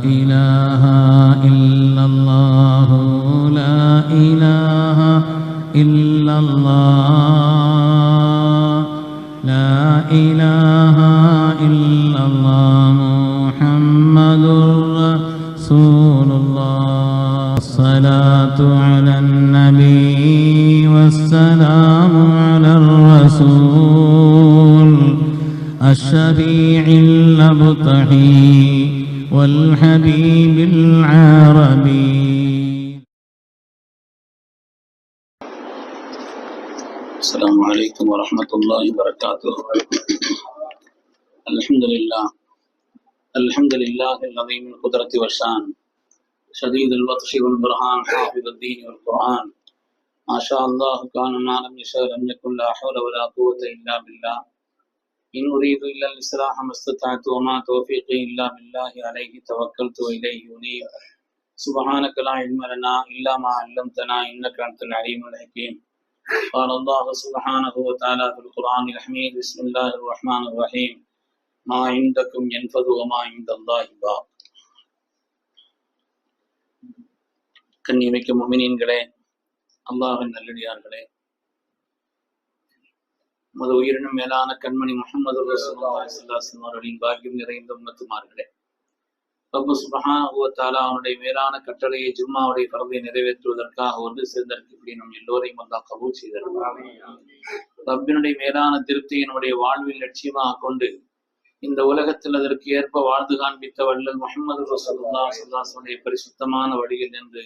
إله إلا الله لا إله إلا الله لا إله إلا الله محمد رسول الله الصلاة على النبي والسلام على الرسول الشفيع الأبطحي والحبيب العربي. السلام عليكم ورحمة الله وبركاته. الحمد لله العظيم القدرة والشان شديد البطش والبرهان حافظ الدين والقرآن ما شاء الله كان ما لم يشاء لم يكن لا حول ولا قوة إلا بالله إن أريد إلا الإصلاح ما استطعت وما توفيقي إلا بالله عليه توكلت وإليه أنيب سبحانك لا علم لنا إلا ما علمتنا إنك أنت العليم الحكيم. قال الله سبحانه وتعالى في القرآن الحميد بسم الله الرحمن الرحيم ما عندكم ينفذ وما عند الله باق. கண்ணியமிக்க முஃமினீன்களே, அல்லாஹ்வின் நல்லடியார்களே, மது உயிரினும் மேலான கண்மணி முஹம்மது ரசூலுல்லாஹி ஸல்லல்லாஹு அலைஹி வஸல்லம் அவர்களின் பாக்கியம் நிறைந்த உம்மத்துமார்களே, ரப்பு சுப்ஹானஹு வ தஆலா அவனுடைய மேலான கட்டளையை ஜும்மாவுடைய ஃபர்தை நிறைவேற்றுவதற்காக ஒன்று சேர்ந்திருக்கக்கூடிய நம் எல்லோரையும் அல்லாஹ் கபூல் செய்திருக்கிறான். ரப்பினுடைய மேலான திருப்தியை நம்முடைய வாழ்வில் லட்சியமாக கொண்டு இந்த உலகத்தில் அதற்கு ஏற்ப வாழ்ந்து காண்பித்த வள்ளல் முஹம்மது ரசூலுல்லாஹி ஸல்லல்லாஹு அலைஹி வஸல்லம் பரிசுத்தமான வழியில் நின்று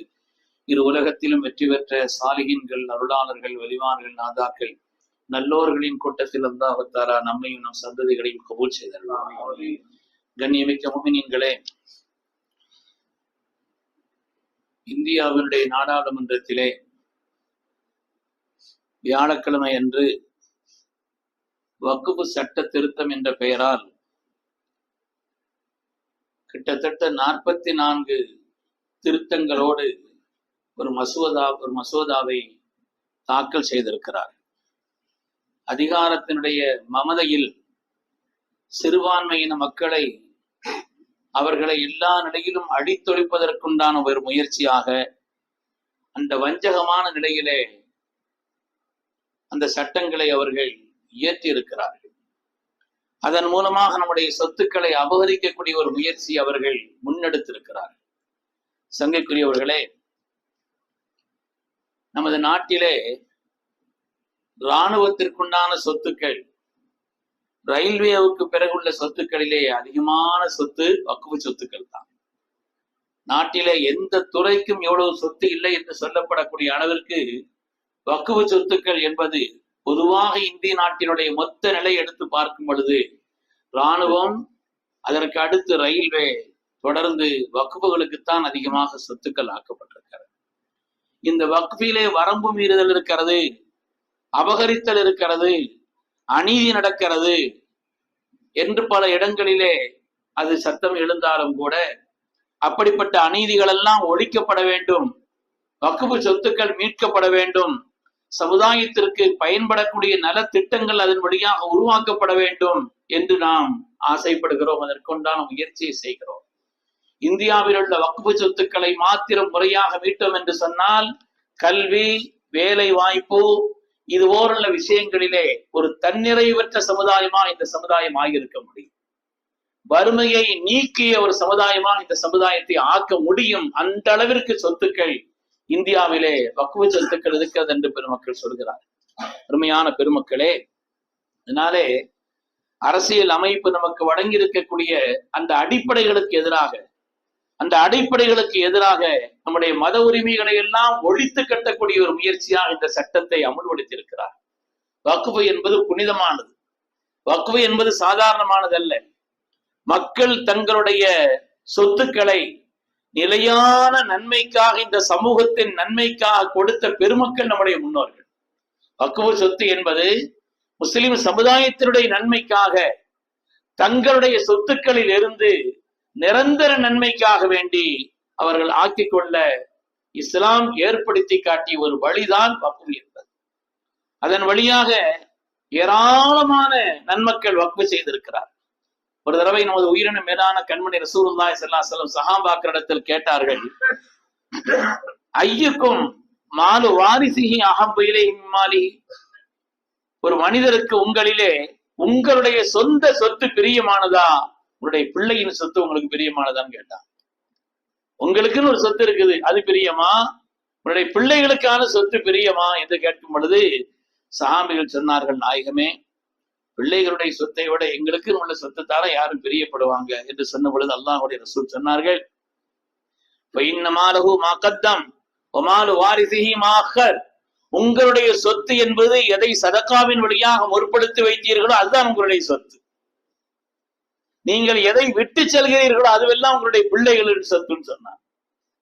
இரு உலகத்திலும் வெற்றி பெற்ற சாலிஹீன்கள், அருளாளர்கள், வலிமார்கள், நாதாக்கள், நல்லோர்களின் கூட்டத்தில் அல்லாஹ் தஆலா நம்மையும் நம் சந்ததிகளையும் கபூல் செய்திருக்கிறான். கண்ணியமிக்க முஃமினீன்களே, இந்தியாவினுடைய நாடாளுமன்றத்திலே வியாழக்கிழமை அன்று வக்ஃப் சட்ட திருத்தம் என்ற பெயரால் கிட்டத்தட்ட 44 திருத்தங்களோடு ஒரு மசோதாவை தாக்கல் செய்திருக்கிறார். அதிகாரத்தினுடைய மமதையில் சிறுபான்மையின மக்களை அவர்களை எல்லா நிலையிலும் அடித்தொழிப்பதற்குண்டான ஒரு முயற்சியாக அந்த வஞ்சகமான நிலையிலே அந்த சட்டங்களை அவர்கள் இயற்றி இருக்கிறார்கள். அதன் மூலமாக நம்முடைய சொத்துக்களை அபகரிக்கக்கூடிய ஒரு முயற்சி அவர்கள் முன்னெடுத்திருக்கிறார்கள். சங்கைக்குரியவர்களே, நமது நாட்டிலே இராணுவத்திற்குண்டான சொத்துக்கள், ரயில்வேவுக்கு பிறகுள்ள சொத்துக்களிலே அதிகமான சொத்து வக்ஃப் சொத்துக்கள் தான். நாட்டிலே எந்த துறைக்கும் எவ்வளவு சொத்து இல்லை என்று சொல்லப்படக்கூடிய அளவிற்கு வக்ஃப் சொத்துக்கள் என்பது பொதுவாக இந்திய நாட்டினுடைய மொத்த நிலை எடுத்து பார்க்கும் பொழுது இராணுவம், அதற்கு அடுத்து ரயில்வே, தொடர்ந்து வக்ஃபுகளுக்குத்தான் அதிகமாக சொத்துக்கள் ஆக்கப்பட்டிருக்கிறது. இந்த வக்ஃபிலே வரம்பு மீறுதல் இருக்கிறது, அபகரித்தல் இருக்கிறது, அநீதி நடக்கிறது என்று பல இடங்களிலே அது சத்தம் எழுந்தாலும் கூட அப்படிப்பட்ட அநீதிகள் எல்லாம் ஒழிக்கப்பட வேண்டும், வக்ஃப் சொத்துக்கள் மீட்கப்பட வேண்டும், சமுதாயத்திற்கு பயன்படக்கூடிய நல திட்டங்கள் அதன் வழியாக உருவாக்கப்பட வேண்டும் என்று நாம் ஆசைப்படுகிறோம். அதற்குண்டான முயற்சியை செய்கிறோம். இந்தியாவில் உள்ள வக்ஃப் சொத்துக்களை மாத்திரம் முறையாக மீட்டோம் என்று சொன்னால் கல்வி, வேலை வாய்ப்பு, இது போലുള്ള விஷயங்களிலே ஒரு தன்னிறைவற்ற சமுதாயமா இந்த சமுதாயம் ஆகியிருக்க முடியும். வறுமையை நீக்கிய ஒரு சமுதாயமா இந்த சமுதாயத்தை ஆக்க முடியும். அந்த அளவிற்கு சொத்துக்கள் இந்தியாவிலே வக்ஃப் சொத்துக்கள் இருக்கிறது என்று பெருமக்கள் சொல்கிறார். அருமையான பெருமக்களே, அதனாலே அரசியல் அமைப்பு நமக்கு வழங்கி இருக்கக்கூடிய அந்த அடிப்படைகளுக்கு எதிராக நம்முடைய மத உரிமைகளை எல்லாம் ஒழித்து கட்டக்கூடிய ஒரு முயற்சியாக இந்த சட்டத்தை அமுல்படுத்தி இருக்கிறார். வக்ஃப் என்பது புனிதமானது, வக்ஃப் என்பது சாதாரணமானது அல்ல. மக்கள் தங்களுடைய சொத்துக்களை நிலையான நன்மைக்காக, இந்த சமூகத்தின் நன்மைக்காக கொடுத்த பெருமக்கள் நம்முடைய முன்னோர்கள். வக்ஃப் சொத்து என்பது முஸ்லிம் சமுதாயத்தினுடைய நன்மைக்காக தங்களுடைய சொத்துக்களில் இருந்து நிரந்தர நன்மைக்காக வேண்டி அவர்கள் ஆக்கிக்கொள்ள இஸ்லாம் ஏற்படுத்தி காட்டிய ஒரு வழிதான் வக்ஃப் என்பது. அதன் வழியாக ஏராளமான நன்மக்கள் வக்ஃப் செய்திருக்கிறார். ஒரு தடவை நமது உயிரின மேலான கண்மணி ரசூலுல்லாஹி ஸல்லல்லாஹு அலைஹி வஸல்லம் சஹாபாக்களிடத்தில் கேட்டார்கள், ஐயுக்கும் மாலு வாரிசிஹி அஹப்பு இலைஹி மின் மாலிஹி, ஒரு மனிதருக்கு உங்களிலே உங்களுடைய சொந்த சொத்து பிரியமானதா, உங்களுடைய பிள்ளையின் சொத்து உங்களுக்கு பிரியமானதான்னு கேட்டான். உங்களுக்குன்னு ஒரு சொத்து இருக்குது, அது பிரியமா, உங்களுடைய பிள்ளைகளுக்கான சொத்து பிரியமா என்று கேட்கும் பொழுது சஹாபிகள் சொன்னார்கள், நாயகமே, பிள்ளைகளுடைய சொத்தை விட எங்களுக்கு உள்ள சொத்து தார யாரும் பிரியப்படுவாங்க என்று சொன்ன பொழுது அல்லாஹ்வுடைய ரசூல் சொன்னார்கள், உங்களுடைய சொத்து என்பது எதை சதகாவின் வழியாக முற்படுத்தி வைத்தீர்களோ அதுதான் உங்களுடைய சொத்து. நீங்கள் எதை விட்டு செல்கிறீர்களோ அதுவெல்லாம் உங்களுடைய பிள்ளைகளின் சொத்துன்னு சொன்னார்.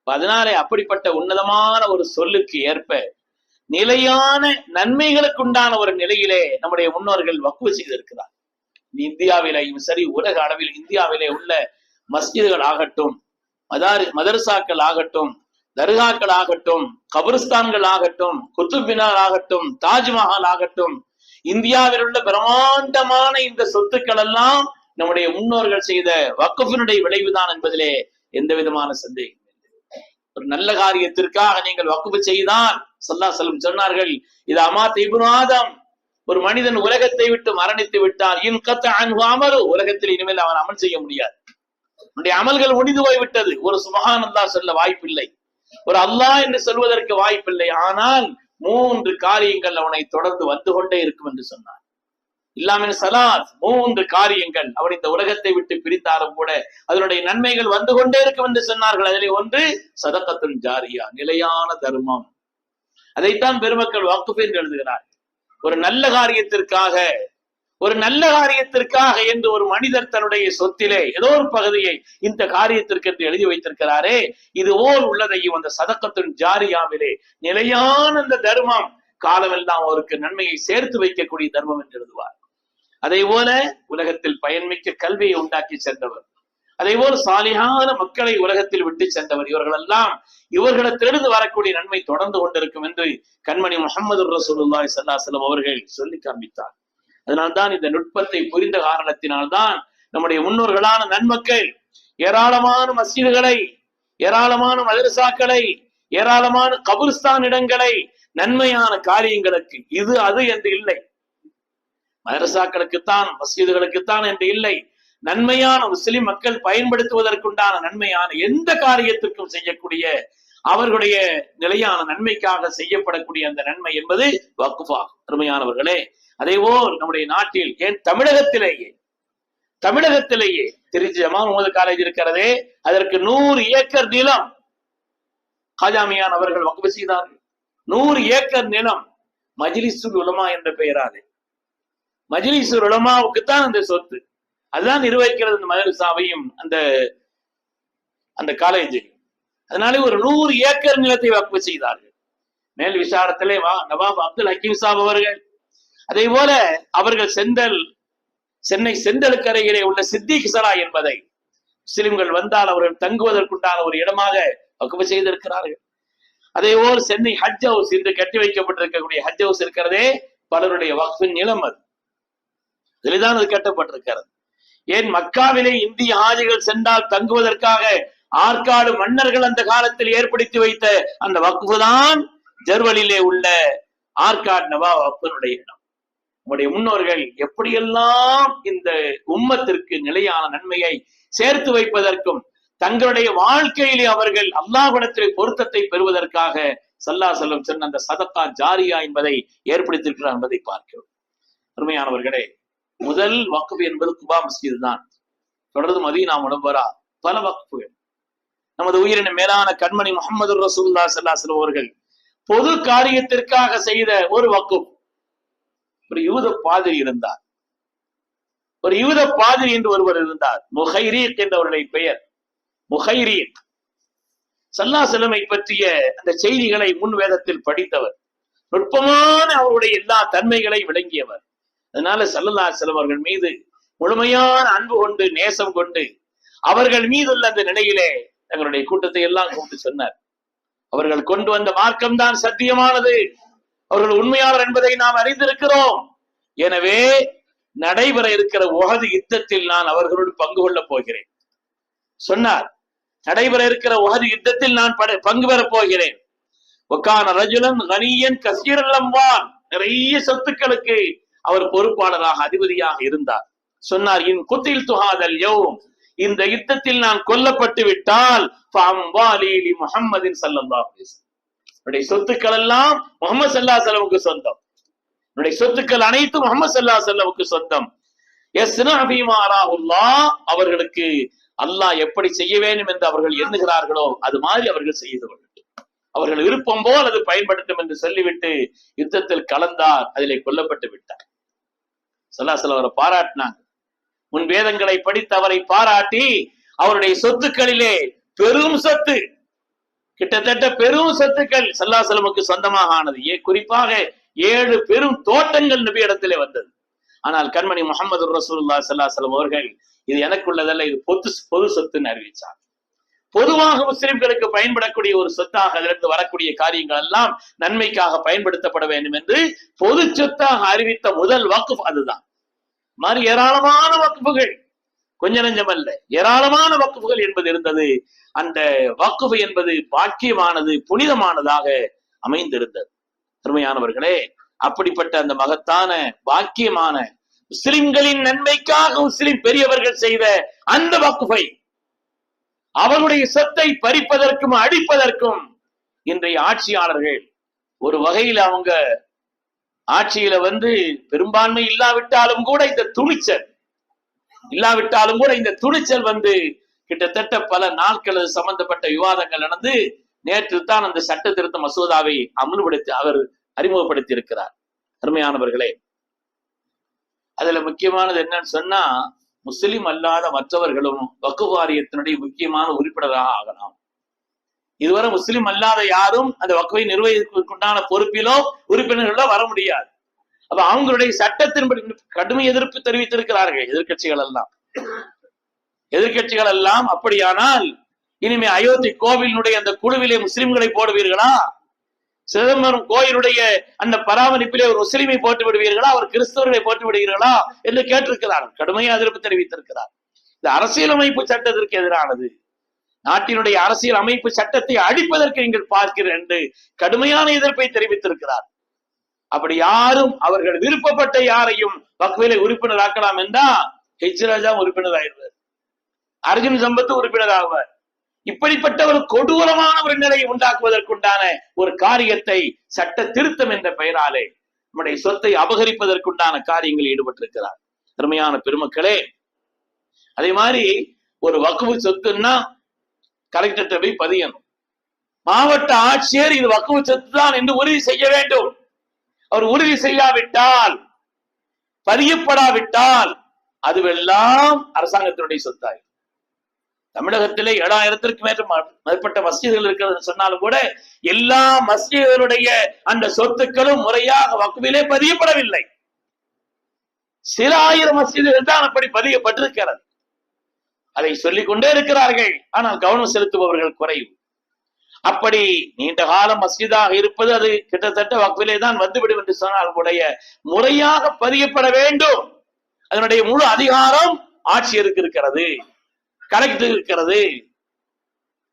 அதனாலே அப்படிப்பட்ட உன்னதமான ஒரு சொல்லுக்கு ஏற்ப நிலையான நன்மைகளுக்கு உண்டான ஒரு நிலையிலே நம்முடைய முன்னோர்கள் வக்ஃப் செய்திருக்கிறார். இந்தியாவிலேயும் சரி, உலக அளவில் இந்தியாவிலே உள்ள மஸ்ஜிதுகள் ஆகட்டும், மதரசாக்கள் ஆகட்டும், தர்காக்கள் ஆகட்டும், கபிரிஸ்தான்கள் ஆகட்டும், குத்துப் மினார் ஆகட்டும், தாஜ்மஹால் ஆகட்டும், இந்தியாவில் உள்ள பிரம்மாண்டமான இந்த சொத்துக்கள் எல்லாம் நம்முடைய முன்னோர்கள் செய்த வக்ஃபினுடைய விளைவுதான் என்பதிலே எந்த விதமான சந்தேகம். ஒரு நல்ல காரியத்திற்காக நீங்கள் வக்ஃப் செய்தால் ஸல்லல்லாஹு அலைஹி வஸல்லம் சொன்னார்கள், இது அமாத் இப்னு ஆதம், ஒரு மனிதன் உலகத்தை விட்டு மரணித்து விட்டால் இன்கத்த அன்ஹு அமலு, உலகத்தில் இனிமேல் அவன் அமல் செய்ய முடியாது, அவனுடைய அமல்கள் முடிந்து போய்விட்டது. ஒரு சுப்ஹானல்லாஹ் சொல்ல வாய்ப்பில்லை, ஒரு அல்லாஹ் என்று சொல்வதற்கு வாய்ப்பில்லை. ஆனால் 3 காரியங்கள் அவனை தொடர்ந்து வந்து கொண்டே இருக்கும் என்று சொன்னார். இல்லாமல் சலாத், 3 காரியங்கள் அவர் இந்த உலகத்தை விட்டு பிரித்தாலும் கூட அதனுடைய நன்மைகள் வந்து கொண்டே இருக்கும் என்று சொன்னார்கள். அதிலே ஒன்று சதகத்துன் ஜாரியா, நிலையான தர்மம். அதைத்தான் பெருமக்கள் வக்ஃப் என்று எழுதுகிறார். ஒரு நல்ல காரியத்திற்காக என்று ஒரு மனிதர் தன்னுடைய சொத்திலே ஏதோ ஒரு பகுதியை இந்த காரியத்திற்கு என்று எழுதி வைத்திருக்கிறாரே, இது ஓர் உள்ளதையும் அந்த சதகத்துன் ஜாரியாவிலே நிலையான அந்த தர்மம் காலமெல்லாம் அவருக்கு நன்மையை சேர்த்து வைக்கக்கூடிய தர்மம் என்று எழுதுவார். அதே போல உலகத்தில் பயன்மிக்க கல்வியை உண்டாக்கி சென்றவர், அதே போல சாலிஹான மக்களை உலகத்தில் விட்டு சென்றவர். இவர்களெல்லாம் இவர்களிடத்திலிருந்து வரக்கூடிய நன்மை தொடர்ந்து கொண்டிருக்கும் என்று கண்மணி முஹம்மது ரசூலுல்லாஹி ஸல்லல்லாஹு அலைஹி வஸல்லம் அவர்கள் சொல்லி காண்பித்தார். அதனால்தான் இந்த நுட்பத்தை புரிந்த காரணத்தினால்தான் நம்முடைய முன்னோர்களான நன்மக்கள் ஏராளமான மஸ்ஜிதுகளை, ஏராளமான மதரசாக்களை, ஏராளமான கபிரிஸ்தான் இடங்களை நன்மையான காரியங்களுக்கு இது அது என்று இல்லை, மதரசாக்களுக்குத்தான் மஸ்ஜிதுகளுக்குத்தான் என்று இல்லை, நன்மையான முஸ்லிம் மக்கள் பயன்படுத்துவதற்குண்டான நன்மையான எந்த காரியத்திற்கும் செய்யக்கூடிய அவர்களுடைய நிலையான நன்மைக்காக செய்யப்படக்கூடிய அந்த நன்மை என்பது வக்ஃப் ஆகும். அருமையானவர்களே, அதேபோல் நம்முடைய நாட்டில், ஏன் தமிழகத்திலேயே திருச்சி ஜமால் முஹம்மது காலேஜ் இருக்கிறதே, அதற்கு 100 ஏக்கர் நிலம் ஹாஜாமியான் அவர்கள் வக்ஃப் செய்தார்கள். 100 ஏக்கர் நிலம் மஜ்லிஸுல் உலமா என்ற பெயராலே, மஜ்லிஸுல் உலமாவுக்குத்தான் அந்த சொத்து, அதுதான் நிர்வகிக்கிறது அந்த மதரசாவையும் அந்த காலேஜையும். அதனாலே ஒரு 100 ஏக்கர் நிலத்தை வக்ஃப் செய்தார்கள். மேல் விசாரத்திலே நவாப் அப்துல் ஹக்கீம் சாப் அவர்கள், அதே போல அவர்கள் சென்னை செந்தலுக்கரையிலே உள்ள சித்திக் சரா என்பதை முஸ்லிம்கள் வந்தால் அவர்கள் தங்குவதற்குண்டான ஒரு இடமாக வக்ஃப் செய்திருக்கிறார்கள். அதே போல் சென்னை ஹஜ் ஹவுஸ் என்று கட்டி வைக்கப்பட்டிருக்கக்கூடிய ஹஜ் ஹவுஸ் இருக்கிறதே, பலருடைய வக்ஃபின் நிலம் அது, இதில்தான் அது கட்டப்பட்டிருக்கிறது. ஏன் மக்காவிலே இந்திய ஹாஜிகள் சென்றால் தங்குவதற்காக ஆற்காடு மன்னர்கள் அந்த காலத்தில் ஏற்படுத்தி வைத்த அந்த வக்ஃப் தான் ஜர்வலிலே உள்ள ஆற்காடு நவாப் வக்ஃபினுடைய இடம். நம்முடைய முன்னோர்கள் எப்படியெல்லாம் இந்த உம்மத்திற்கு நிலையான நன்மையை சேர்த்து வைப்பதற்கும் தங்களுடைய வாழ்க்கையிலே அவர்கள் அல்லாஹ்விடத்திலே பொருத்தத்தை பெறுவதற்காக ஸல்லல்லாஹு அலைஹி வஸல்லம் சொன்ன அந்த சதகா ஜாரியா என்பதை ஏற்படுத்தியிருக்கிறார் என்பதை பார்க்கிறோம். அருமையானவர்களே, முதல் வக்ஃப் என்பது குபா மஸ்ஜித் தான். தொடர்ந்து மதீனா முனவ்வரா பல வக்ஃபுகள். நமது உயிரின மேலான கண்மணி முஹம்மது ரசூலுல்லாஹி ஸல்லல்லாஹு அலைஹி வஸல்லம் அவர்கள் பொது காரியத்திற்காக செய்த ஒரு வக்ஃப். ஒரு யூத பாதிரி இருந்தார், ஒரு யூத பாதிரி என்று ஒருவர் இருந்தார், முஹைரீக் என்றவருடைய பெயர். முஹைரீக் ஸல்லல்லாஹு அலைஹி வஸல்லம் பற்றிய அந்த செய்திகளை முன் வேதத்தில் படித்தவர், நுட்பமான அவருடைய எல்லா தன்மைகளை விளங்கியவர். அதனால ஸல்லல்லாஹு அலைஹி வஸல்லம் அவர்கள் மீது முழுமையான அன்பு கொண்டு நேசம் கொண்டு அவர்கள் மீதுள்ள அந்த நிலையிலே தங்களுடைய கூட்டத்தை எல்லாம் கூப்பிட்டு சொன்னார், அவர்கள் கொண்டு வந்த மார்க்கம் தான் சத்தியமானது, அவர்கள் உண்மையாளர் என்பதை நாம் அறிந்திருக்கிறோம். எனவே நடைபெற இருக்கிற உஹது யுத்தத்தில் நான் அவர்களோடு பங்கு கொள்ளப் போகிறேன் சொன்னார். நடைபெற இருக்கிற உஹது யுத்தத்தில் நான் பங்கு பெறப் போகிறேன். ஒக்கான ரஜுலன் கனியன் கசீரல் அம்வால், நிறைய சொத்துக்களுக்கு அவர் பொறுப்பாளராக அதிபதியாக இருந்தார். சொன்னார், இன் குத்தில் துஹாதல் யௌம், இந்த யுத்தத்தில் நான் கொல்லப்பட்டு விட்டால் முஹம்மதின் ஸல்லல்லாஹு அலைஹி வஸல்லம், என்னுடைய சொத்துக்கள் எல்லாம் முஹம்மது ஸல்லல்லாஹு அலைஹி வஸல்லமுக்கு சொந்தம். என்னுடைய சொத்துக்கள் அனைத்தும் முஹம்மது ஸல்லல்லாஹு அலைஹி வஸல்லமுக்கு சொந்தம். யஸ்னா பிமா அல்லாஹ், அவர்களுக்கு அல்லாஹ் எப்படி செய்ய வேண்டும் என்று அவர்கள் எண்ணுகிறார்களோ அது மாதிரி அவர்கள் செய்து கொள்ளட்டும், அவர்கள் விருப்பம் போல் அது பயன்படுத்தும் என்று சொல்லிவிட்டு யுத்தத்தில் கலந்தார். அதிலே கொல்லப்பட்டு விட்டார். ஸல்லல்லாஹு அலைஹி வஸல்லம் அவரை பாராட்டினாங்க. முன் வேதங்களை படித்து அவரை பாராட்டி அவருடைய சொத்துக்களிலே பெரும் சொத்து, கிட்டத்தட்ட பெரும் சொத்துக்கள் ஸல்லல்லாஹு அலைஹி வஸல்லமுக்கு சொந்தமாக ஆனது. குறிப்பாக 7 பெரும் தோட்டங்கள் நபி இடத்திலே வந்தது. ஆனால் கண்மணி முஹம்மது ரசூலுல்லாஹி ஸல்லல்லாஹு அலைஹி வஸல்லம் அவர்கள் இது எனக்குள்ளதல்ல, இது பொது சொத்துன்னு அறிவிச்சார். பொதுவாக முஸ்லிம்களுக்கு பயன்படக்கூடிய ஒரு சொத்தாக அதிலிருந்து வரக்கூடிய காரியங்கள் எல்லாம் நன்மைக்காக பயன்படுத்தப்பட வேண்டும் என்று பொது சொத்தாக அறிவித்த முதல் வக்ஃப் அதுதான். மாதிரி ஏராளமான வக்ஃபுகள், கொஞ்ச நஞ்சம் அல்ல, ஏராளமான வக்ஃபுகள் என்பது இருந்தது. அந்த வக்ஃப் என்பது பாக்கியமானது, புனிதமானதாக அமைந்திருந்தது. அருமையானவர்களே, அப்படிப்பட்ட அந்த மகத்தான பாக்கியமான முஸ்லிம்களின் நன்மைக்காக முஸ்லிம் பெரியவர்கள் செய்த அந்த வக்ஃபை, அவருடைய சொத்தை பறிப்பதற்கும் அடிப்பதற்கும் இன்றைய ஆட்சியாளர்கள் ஒரு வகையில் அவங்க ஆட்சியில பெரும்பான்மை இல்லாவிட்டாலும் கூட இந்த துணிச்சல் கிட்டத்தட்ட பல நாட்கள் சம்பந்தப்பட்ட விவாதங்கள் நடந்து நேற்று தான் அந்த சட்ட திருத்த மசோதாவை அமல்படுத்தி அவர் அறிமுகப்படுத்தி இருக்கிறார். அருமையானவர்களே, அதுல முக்கியமானது என்னன்னு சொன்னா, முஸ்லிம் அல்லாத மற்றவர்களும் வக்ஃப் வாரியத்தினுடைய முக்கியமான உறுப்பினராக ஆகலாம். இதுவரை முஸ்லிம் அல்லாத யாரும் அந்த வக்ஃபை நிர்வகிப்பதற்குண்டான பொறுப்பிலோ உறுப்பினர்களோ வர முடியாது. அப்ப அவங்களுடைய சட்டத்தின்படி கடுமை எதிர்ப்பு தெரிவித்திருக்கிறார்கள் எதிர்கட்சிகள் எல்லாம். அப்படியானால் இனிமே அயோத்தி கோவிலினுடைய அந்த குழுவிலே முஸ்லிம்களை போடுவீர்களா? சிதம்பரம் கோயிலுடைய அந்த பராமரிப்பிலே ஒரு முஸ்லிமை போட்டு விடுவீர்களா? அவர் கிறிஸ்தவர்களை போட்டு விடுவீர்களா என்று கேட்டிருக்கிறார். கடுமையாக எதிர்ப்பு தெரிவித்திருக்கிறார். இந்த அரசியலமைப்பு சட்டத்திற்கு எதிரானது, நாட்டினுடைய அரசியல் அமைப்பு சட்டத்தை அழிப்பதற்கு நீங்கள் பார்க்கிறேன் என்று கடுமையான எதிர்ப்பை தெரிவித்திருக்கிறார். அப்படி யாரும் அவர்கள் விருப்பப்பட்ட யாரையும் வக்ஃபிலே உறுப்பினராக்கலாம் என்றா ஹெச்ராஜா உறுப்பினராயிருவார், அர்ஜுன் சம்பத் உறுப்பினராகுவார். இப்படிப்பட்ட ஒரு கொடூரமான ஒரு நிலையை உண்டாக்குவதற்குண்டான ஒரு காரியத்தை சட்ட திருத்தம் என்ற பெயராலே நம்முடைய சொத்தை அபகரிப்பதற்குண்டான காரியங்களில் ஈடுபட்டிருக்கிறார். அருமையான பெருமக்களே, அதே மாதிரி ஒரு வக்ஃபு சொத்துன்னா கலெக்டர்கிட்ட போய் பதியணும். மாவட்ட ஆட்சியர் இது வக்ஃபு சொத்து தான் என்று உறுதி செய்ய வேண்டும். அவர் உறுதி செய்யாவிட்டால், பதியப்படாவிட்டால் அதுவெல்லாம் அரசாங்கத்தினுடைய சொத்தாய். தமிழகத்திலே 7000க்கும் மேற்பட்ட மஸ்ஜிதுகள் இருக்கிறது சொன்னாலும் கூட எல்லா மஸ்ஜிதுகளுடைய அந்த சொத்துக்களும் முறையாக வக்ஃபிலே பதியப்படவில்லை. சில ஆயிரம் மஸ்ஜிதுகள் தான் அப்படி பதியப்பட்டிருக்கிறது. அதை சொல்லிக் கொண்டே இருக்கிறார்கள், ஆனால் கவனம் செலுத்துபவர்கள் குறைவு. அப்படி நீண்ட காலம் மஸ்ஜிதாக இருப்பது அது கிட்டத்தட்ட வக்ஃபிலே தான் வந்துவிடும் என்று சொன்னால் கூட முறையாக பதியப்பட வேண்டும். அதனுடைய முழு அதிகாரம் ஆட்சியருக்கு இருக்கிறது, கலெக்டர் இருக்கிறது.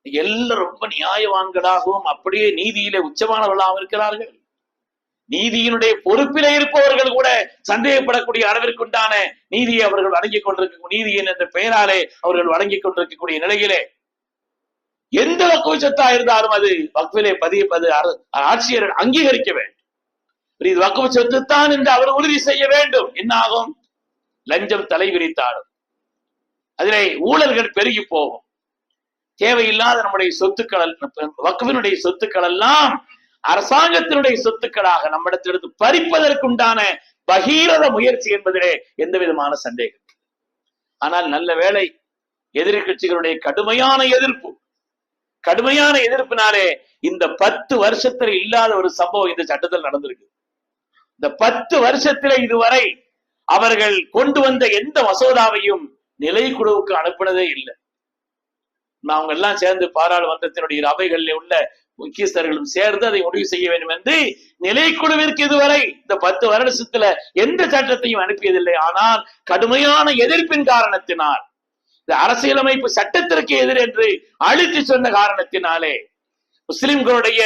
எல்லாம் ரொம்ப நியாயவான்களாகவும் அப்படியே நீதியிலே உச்சமானவர்களாகவும் இருக்கிறார்கள். நீதியினுடைய பொறுப்பிலே இருப்பவர்கள் கூட சந்தேகப்படக்கூடிய அளவிற்குண்டான நீதியை அவர்கள் வழங்கிக் கொண்டிருக்க, நீதியின் என்ற பெயராலே அவர்கள் வழங்கிக் கொண்டிருக்கக்கூடிய நிலையிலே எந்த வக்ஃபு சொத்தா இருந்தாலும் அது வக்ஃபிலே பதியப்பது ஆட்சியர் அங்கீகரிக்க வேண்டும். இது வக்ஃபு சொத்து தான் என்று அவர் உறுதி செய்ய வேண்டும். என்ன ஆகும்? லஞ்சம் தலை விரித்தாடும், அதிலே ஊழல்கள் பெருகி போகும். தேவையில்லாத நம்முடைய சொத்துக்கள், வக்ஃபினுடைய சொத்துக்கள் எல்லாம் அரசாங்கத்தினுடைய சொத்துக்களாக நம்மிடத்திலிருந்து பறிப்பதற்குண்டான பகீரத முயற்சி என்பதிலே எந்த விதமான சந்தேகம். ஆனால் நல்ல வேளை எதிர்கட்சிகளுடைய கடுமையான எதிர்ப்பினாலே இந்த 10 வருஷத்துல இல்லாத ஒரு சம்பவம் இந்த சட்டத்தில் நடந்திருக்கு. இந்த 10 வருஷத்திலே இதுவரை அவர்கள் கொண்டு வந்த எந்த மசோதாவையும் நிலைக்குழுவுக்கு அனுப்பினதே இல்லை. அவங்க எல்லாம் சேர்ந்து பாராளுமன்றத்தினுடைய அவைகளில் உள்ள முக்கியஸ்தர்களும் சேர்ந்து அதை முடிவு செய்ய வேண்டும் என்று நிலைக்குழுவிற்கு இதுவரை இந்த 10 வருடத்துல எந்த சட்டத்தையும் அனுப்பியதில்லை. ஆனால் கடுமையான எதிர்ப்பின் காரணத்தினால், இந்த அரசியலமைப்பு சட்டத்திற்கு எதிர் என்று அழுத்தி சொன்ன காரணத்தினாலே, முஸ்லிம்களுடைய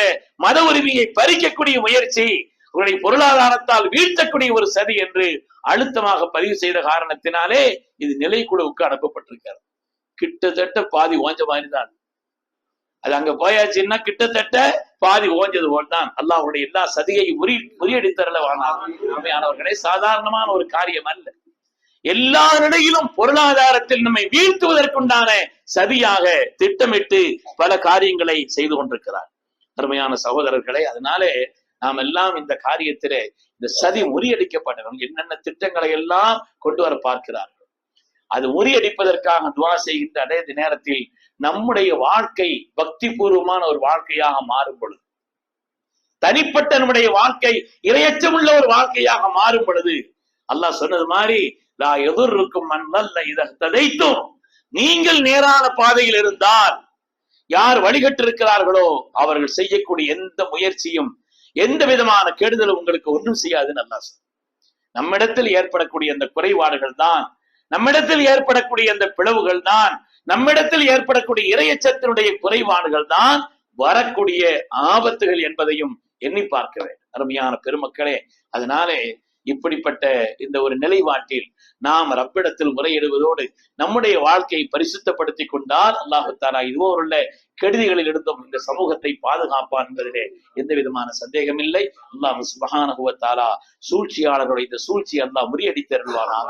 மத உரிமையை பறிக்கக்கூடிய முயற்சி, அவருடைய பொருளாதாரத்தால் வீழ்த்தக்கூடிய ஒரு சதி என்று அழுத்தமாக பதிவு செய்த காரணத்தினாலே இது நிலைக்குழுவுக்கு அனுப்பப்பட்டிருக்கிறது. கிட்டத்தட்ட பாதி ஓஞ்ச மாதிரி தான். அது அங்க போயாச்சுன்னா கிட்டத்தட்ட பாதி ஓஞ்சது போல்தான். அல்லாஹ்வுடைய எல்லா சதியையும் முறியடித்தரவர்களே சாதாரணமான ஒரு காரியம் அல்ல. எல்லா நிலையிலும் பொருளாதாரத்தில் நம்மை வீழ்த்துவதற்குண்டான சதியாக திட்டமிட்டு பல காரியங்களை செய்து கொண்டிருக்கிறார். அருமையான சகோதரர்களே, அதனாலே நாம் எல்லாம் இந்த காரியத்திலே இந்த சதி முறியடிக்கப்பட்டவர்கள் என்னென்ன திட்டங்களை எல்லாம் கொண்டு வர பார்க்கிறார்கள். அது முறியடிப்பதற்காக துவா செய்கின்ற அதே நேரத்தில் நம்முடைய வாழ்க்கை பக்தி பூர்வமான ஒரு வாழ்க்கையாக மாறும் பொழுது, தனிப்பட்ட நம்முடைய வாழ்க்கை இரையச்சமுள்ள ஒரு வாழ்க்கையாக மாறும் பொழுது, அல்லாஹ் சொன்னது மாதிரி லா எதிர்க்கும் மண்ணல்ல இதை ததைத்தும், நீங்கள் நேரான பாதையில் இருந்தால் யார் வழிகட்டு இருக்கிறார்களோ அவர்கள் செய்யக்கூடிய எந்த முயற்சியும் எந்த விதமான கெடுதலும் உங்களுக்கு ஒன்றும் செய்யாதுன்னு அல்லாஹ் சொன்னார். நம்மிடத்தில் ஏற்படக்கூடிய அந்த குறைபாடுகள் தான், நம்மிடத்தில் ஏற்படக்கூடிய அந்த பிளவுகள் தான், நம்மிடத்தில் ஏற்படக்கூடிய இரையச்சத்தினுடைய குறைபாடுகள் தான் வரக்கூடிய ஆபத்துகள் என்பதையும் எண்ணி பார்க்க வேண்டும். அருமையான பெருமக்களே, அதனாலே இப்படிப்பட்ட இந்த ஒரு நிலைப்பாட்டில் நாம் ரப்பிடத்தில் முறையிடுவதோடு நம்முடைய வாழ்க்கையை பரிசுத்தப்படுத்திக் கொண்டால் அல்லாஹ் தஆலா இதுவோ உள்ள கெடுதிகளில் இருந்தும் இந்த சமூகத்தை பாதுகாப்பான் என்பதிலே எந்த விதமான சந்தேகம் இல்லை. அல்லாஹ் சுப்ஹானஹு வ தஆலா சூழ்ச்சியாளர்களுடைய இந்த சூழ்ச்சி அல்லாஹ் முறியடித்தருள்வானாக.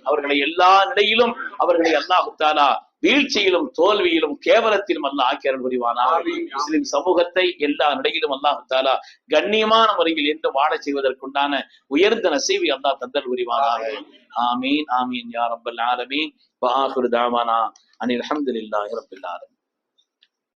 அவர்களை எல்லா நிலையிலும் அவர்களை அல்லாஹ் தஆலா வீழ்ச்சியிலும் தோல்வியிலும் கேவலத்திலும் அல்லாஹ் ஆக்கியருள் புரிவானாக. முஸ்லிம் சமூகத்தை எல்லா நிலையிலும் அல்லாஹ் தஆலா கண்ணியமான முறையில் என்று வாழச் செய்வதற்குண்டான உயர்ந்த நசீவை அல்லாஹ் தந்தல் புரிவானாக. ஆமீன் ஆமீன் யா ரப்பல் ஆலமீன். வ ஆகிரு தஅவானா அனில் ஹம்துலில்லாஹி ரப்பில் ஆலமீன்.